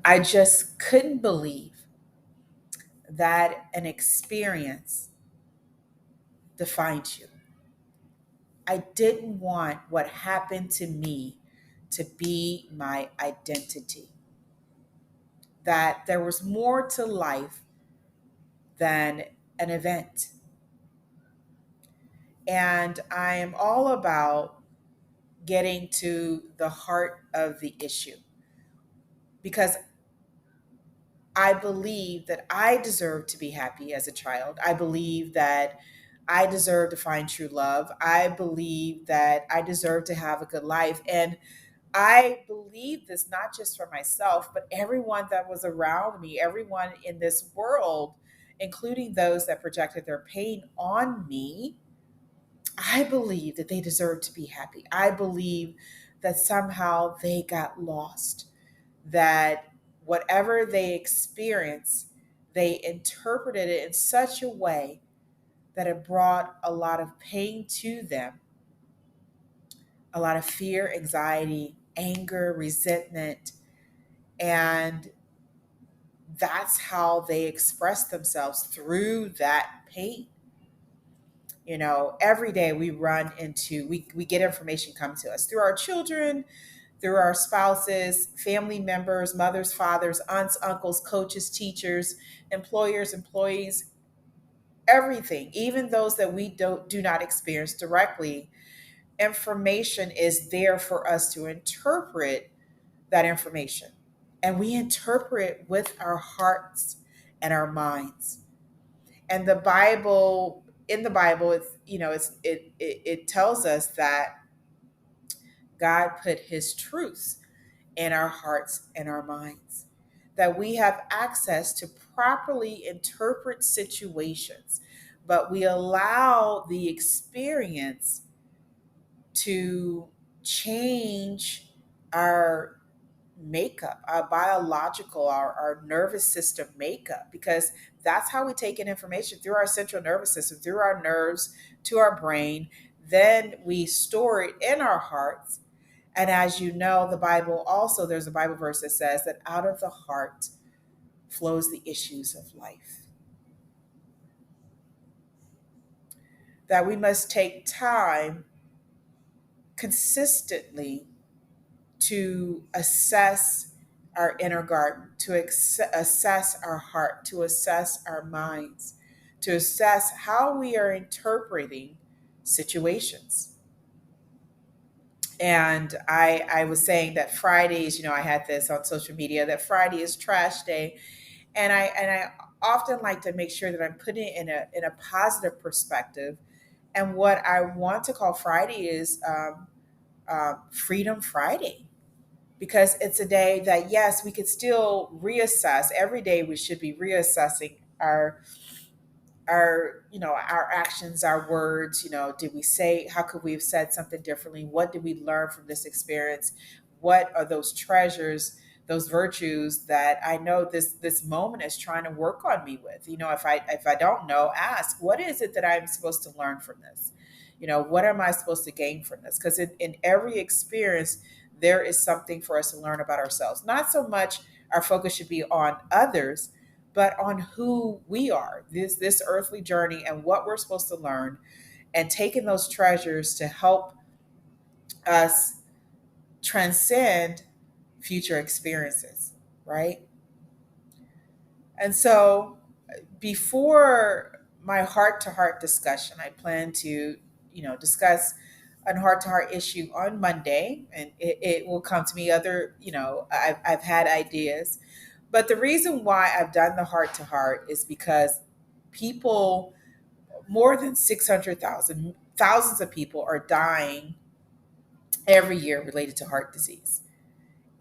I just couldn't believe that an experience defined you. I didn't want what happened to me to be my identity, that there was more to life than an event. And I am all about getting to the heart of the issue because I believe that I deserve to be happy as a child. I believe that I deserve to find true love. I believe that I deserve to have a good life. And I believe this not just for myself, but everyone that was around me, everyone in this world, including those that projected their pain on me. I believe that they deserve to be happy. I believe that somehow they got lost, that whatever they experienced, they interpreted it in such a way that it brought a lot of pain to them, a lot of fear, anxiety, anger, resentment, and that's how they express themselves through that pain. You know, every day we run into, we get information come to us through our children, through our spouses, family members, mothers, fathers, aunts, uncles, coaches, teachers, employers, employees, everything, even those that we do not experience directly. Information is there for us to interpret that information. And we interpret with our hearts and our minds. And the Bible, in the Bible, it tells us that God put his truths in our hearts and our minds, that we have access to properly interpret situations, but we allow the experience to change our makeup, our biological, our nervous system makeup, because that's how we take in information through our central nervous system, through our nerves to our brain. Then we store it in our hearts. And as you know, the Bible also, there's a Bible verse that says that out of the heart flows the issues of life. That we must take time consistently to assess our inner garden, to assess our heart, to assess our minds, to assess how we are interpreting situations. And I was saying that Fridays, I had this on social media that Friday is trash day, and I often like to make sure that I'm putting it in a positive perspective. And what I want to call Friday is Freedom Friday, because it's a day that, yes, we could still reassess. Every day we should be reassessing our actions, our words. Did we say, how could we have said something differently? What did we learn from this experience? What are those treasures, those virtues that I know this moment is trying to work on me with? If I don't know, ask, what is it that I'm supposed to learn from this? What am I supposed to gain from this? Because in every experience there is something for us to learn about ourselves. Not so much our focus should be on others, but on who we are, this earthly journey, and what we're supposed to learn, and taking those treasures to help us transcend future experiences, right? And so before my heart to heart discussion, I plan to, discuss an heart to heart issue on Monday, and it will come to me. I've had ideas, but the reason why I've done the heart to heart is because people, more than 600,000, thousands of people are dying every year related to heart disease.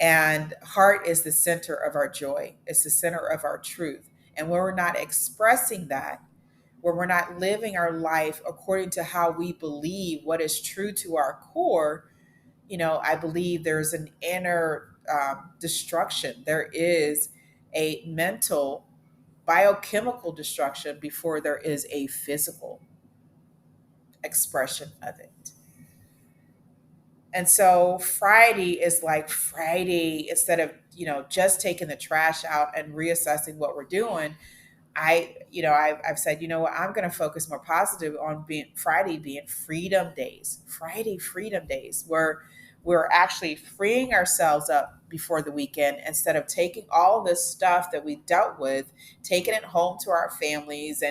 And heart is the center of our joy, it's the center of our truth. And when we're not expressing that, when we're not living our life according to how we believe what is true to our core, I believe there's an inner destruction. There is a mental, biochemical destruction before there is a physical expression of it. And so Friday is like Friday, instead of, just taking the trash out and reassessing what we're doing. I've said, you know what, I'm going to focus more positive on being Friday being freedom days, Friday freedom days, where we're actually freeing ourselves up before the weekend instead of taking all this stuff that we dealt with, taking it home to our families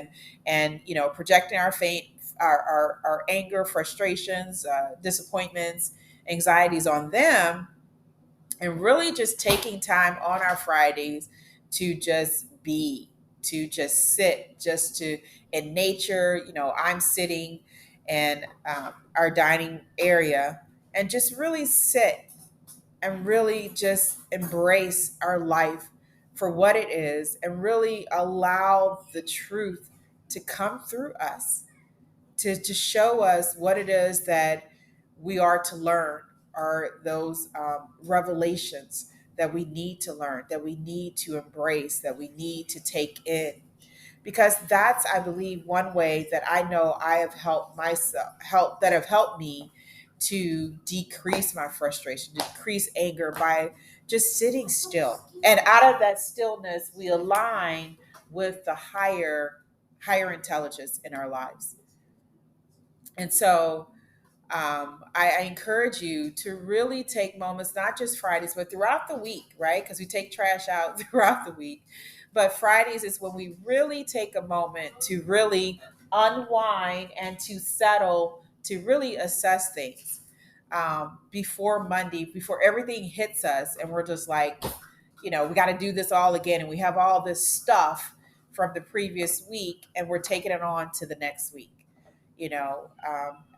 and projecting our anger, frustrations, disappointments, anxieties on them, and really just taking time on our Fridays to just be, to just sit, just to in nature. I'm sitting in our dining area and just really sit and really just embrace our life for what it is and really allow the truth to come through us, to show us what it is that we are to learn, are those revelations that we need to learn, that we need to embrace, that we need to take in. Because that's, I believe, one way that I know I have helped myself, that have helped me to decrease my frustration, decrease anger, by just sitting still. And out of that stillness, we align with the higher intelligence in our lives. And so I encourage you to really take moments, not just Fridays, but throughout the week, right? Because we take trash out throughout the week. But Fridays is when we really take a moment to really unwind and to settle, to really assess things before Monday, before everything hits us. And we're just like, we got to do this all again. And we have all this stuff from the previous week and we're taking it on to the next week.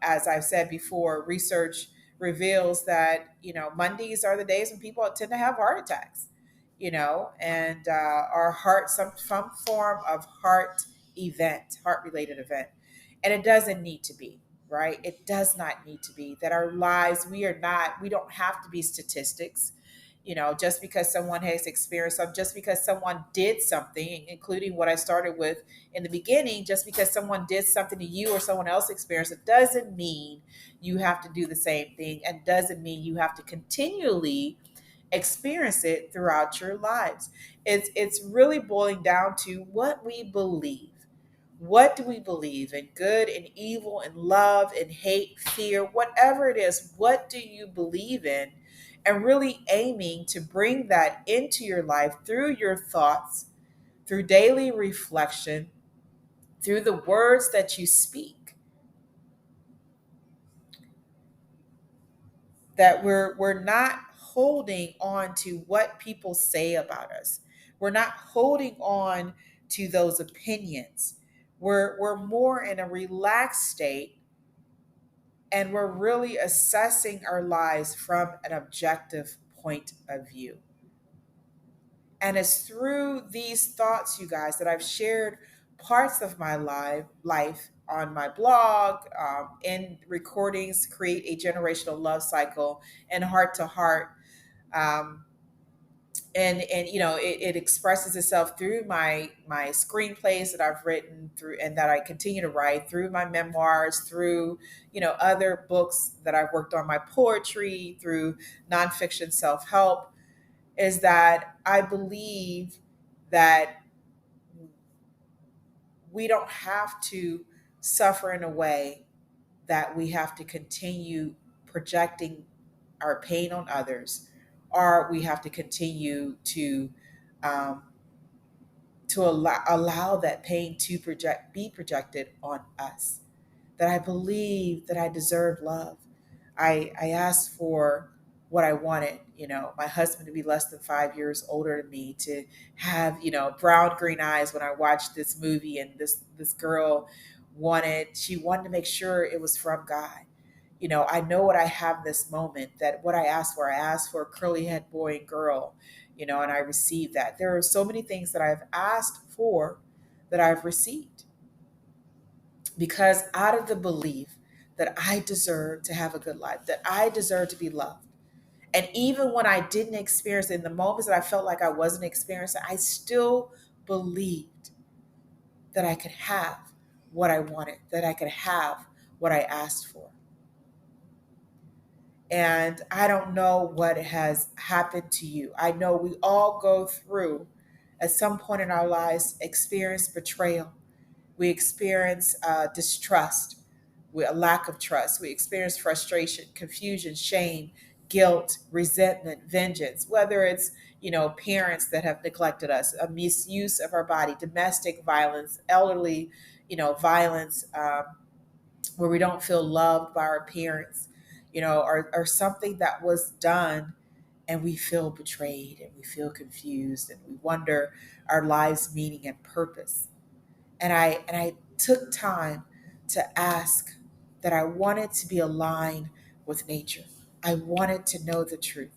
As I've said before, research reveals that, Mondays are the days when people tend to have heart attacks, and our heart, some form of heart related event. And it doesn't need to be, right? It does not need to be that our lives, we don't have to be statistics. Just because someone has experienced something, just because someone did something, including what I started with in the beginning, just because someone did something to you or someone else experienced it, doesn't mean you have to do the same thing, and doesn't mean you have to continually experience it throughout your lives. It's really boiling down to what we believe. What do we believe in? Good and evil and love and hate, fear, whatever it is, what do you believe in? And really aiming to bring that into your life through your thoughts, through daily reflection, through the words that you speak. That we're not holding on to what people say about us. We're not holding on to those opinions. We're more in a relaxed state, and we're really assessing our lives from an objective point of view. And it's through these thoughts, you guys, that I've shared parts of my life on my blog, in recordings, Create a Generational Love Cycle, and Heart to Heart. Um, and it expresses itself through my screenplays that I've written through, and that I continue to write, through my memoirs, through other books that I've worked on, my poetry, through nonfiction self-help. Is that I believe that we don't have to suffer in a way that we have to continue projecting our pain on others, or we have to continue um, to allow that pain to be projected on us. That I believe that I deserve love. I asked for what I wanted, my husband to be less than 5 years older than me, to have, brown green eyes when I watched this movie, and this girl she wanted to make sure it was from God. I know what I have this moment, that what I asked for a curly head boy and girl, and I received that. There are so many things that I've asked for that I've received, because out of the belief that I deserve to have a good life, that I deserve to be loved. And even when I didn't experience it, in the moments that I felt like I wasn't experiencing, I still believed that I could have what I wanted, that I could have what I asked for. And I don't know what has happened to you. I know we all go through, at some point in our lives, experience betrayal. We experience distrust, a lack of trust. We experience frustration, confusion, shame, guilt, resentment, vengeance, whether it's, parents that have neglected us, a misuse of our body, domestic violence, elderly, violence, where we don't feel loved by our parents, or something that was done and we feel betrayed and we feel confused and we wonder our lives' meaning and purpose. And I took time to ask that I wanted to be aligned with nature. I wanted to know the truth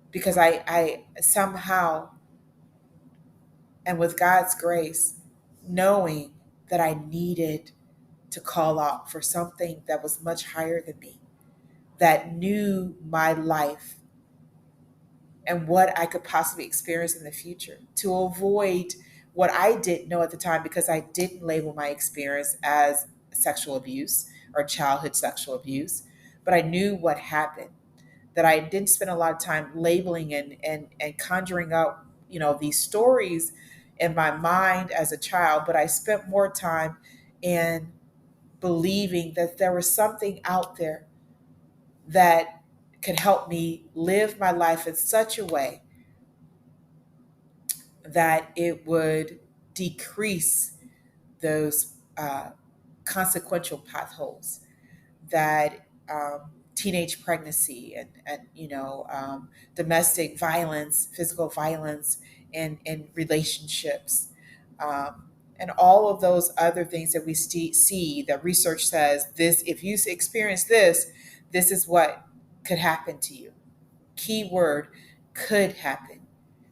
because I somehow, and with God's grace, knowing that I needed to call out for something that was much higher than me, that knew my life and what I could possibly experience in the future, to avoid what I didn't know at the time because I didn't label my experience as sexual abuse or childhood sexual abuse. But I knew what happened, that I didn't spend a lot of time labeling and conjuring up, these stories in my mind as a child, but I spent more time in believing that there was something out there that could help me live my life in such a way that it would decrease those consequential potholes that teenage pregnancy and domestic violence, physical violence, and relationships, um, and all of those other things that we see that research says this. If you experience this, this is what could happen to you. Keyword: could happen.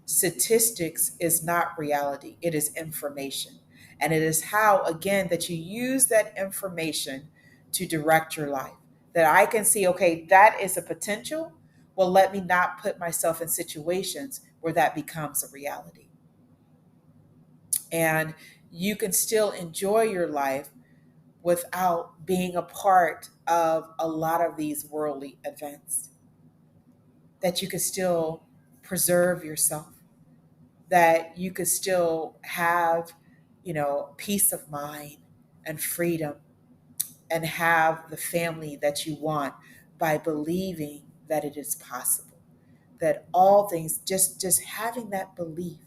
Statistics is not reality, it is information. And it is how, again, that you use that information to direct your life. That I can see, okay, that is a potential. Well, let me not put myself in situations where that becomes a reality. And you can still enjoy your life without being a part of a lot of these worldly events. That you can still preserve yourself, that you could still have, peace of mind and freedom and have the family that you want by believing that it is possible. That all things, just having that belief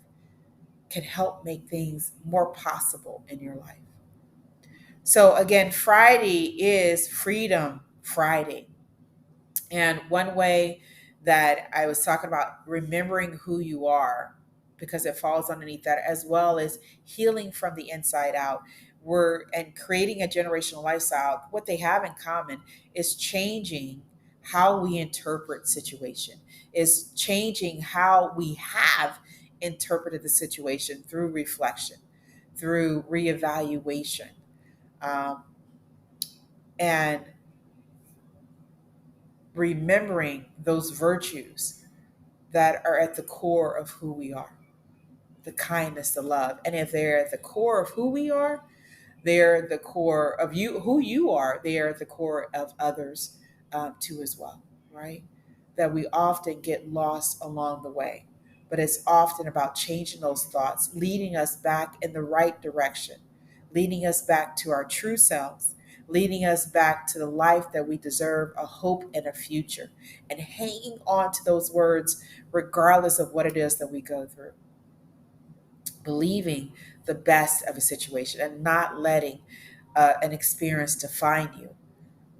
can help make things more possible in your life. So again, Friday is Freedom Friday. And one way that I was talking about remembering who you are, because it falls underneath that, as well as healing from the inside out. And creating a generational lifestyle. What they have in common is changing how we interpret situation, is changing how we have interpreted the situation through reflection, through reevaluation, um, and remembering those virtues that are at the core of who we are: the kindness, the love. And if they're at the core of who we are, they're the core of you, who you are, they are at the core of others, too, as well, right? That we often get lost along the way. But it's often about changing those thoughts, leading us back in the right direction, leading us back to our true selves, leading us back to the life that we deserve, a hope and a future, and hanging on to those words regardless of what it is that we go through, believing the best of a situation and not letting an experience define you,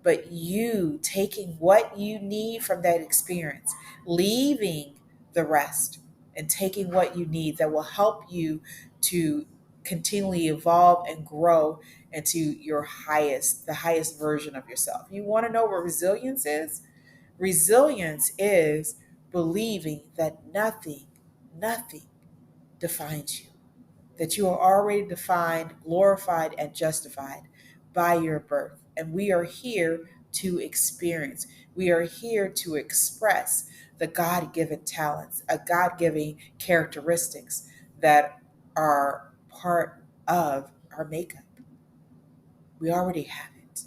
but you taking what you need from that experience, leaving the rest, and taking what you need that will help you to continually evolve and grow into the highest version of yourself. You want to know what resilience is? Resilience is believing that nothing defines you, that you are already defined, glorified, and justified by your birth. And we are here to experience, we are here to express the God given talents, a God given characteristics that are part of our makeup. We already have it.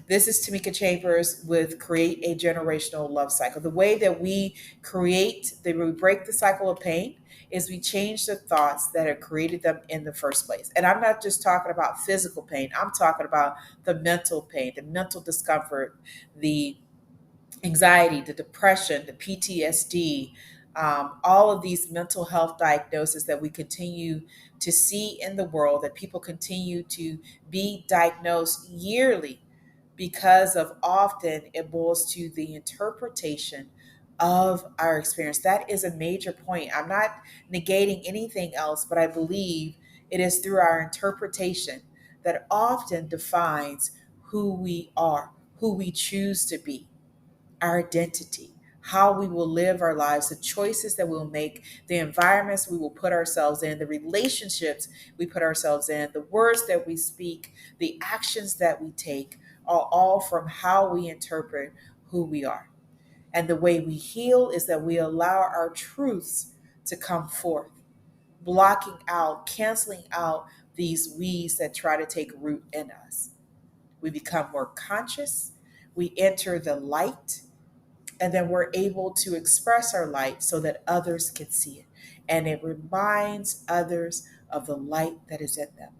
This is Tamika Chambers with Create a Generational Love Cycle. The way that we break the cycle of pain is we change the thoughts that have created them in the first place. And I'm not just talking about physical pain, I'm talking about the mental pain, the mental discomfort, the anxiety, the depression, the PTSD, all of these mental health diagnoses that we continue to see in the world, that people continue to be diagnosed yearly because of often it boils to the interpretation of our experience. That is a major point. I'm not negating anything else, but I believe it is through our interpretation that often defines who we are, who we choose to be, our identity, how we will live our lives, the choices that we'll make, the environments we will put ourselves in, the relationships we put ourselves in, the words that we speak, the actions that we take, are all from how we interpret who we are. And the way we heal is that we allow our truths to come forth, blocking out, canceling out these weeds that try to take root in us. We become more conscious, we enter the light, and then we're able to express our light so that others can see it. And it reminds others of the light that is in them.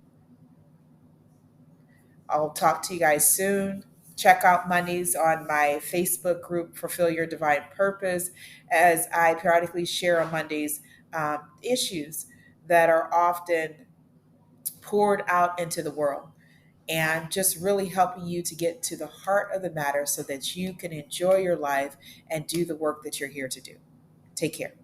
I'll talk to you guys soon. Check out Mondays on my Facebook group, Fulfill Your Divine Purpose, as I periodically share on Mondays issues that are often poured out into the world, and just really helping you to get to the heart of the matter so that you can enjoy your life and do the work that you're here to do. Take care.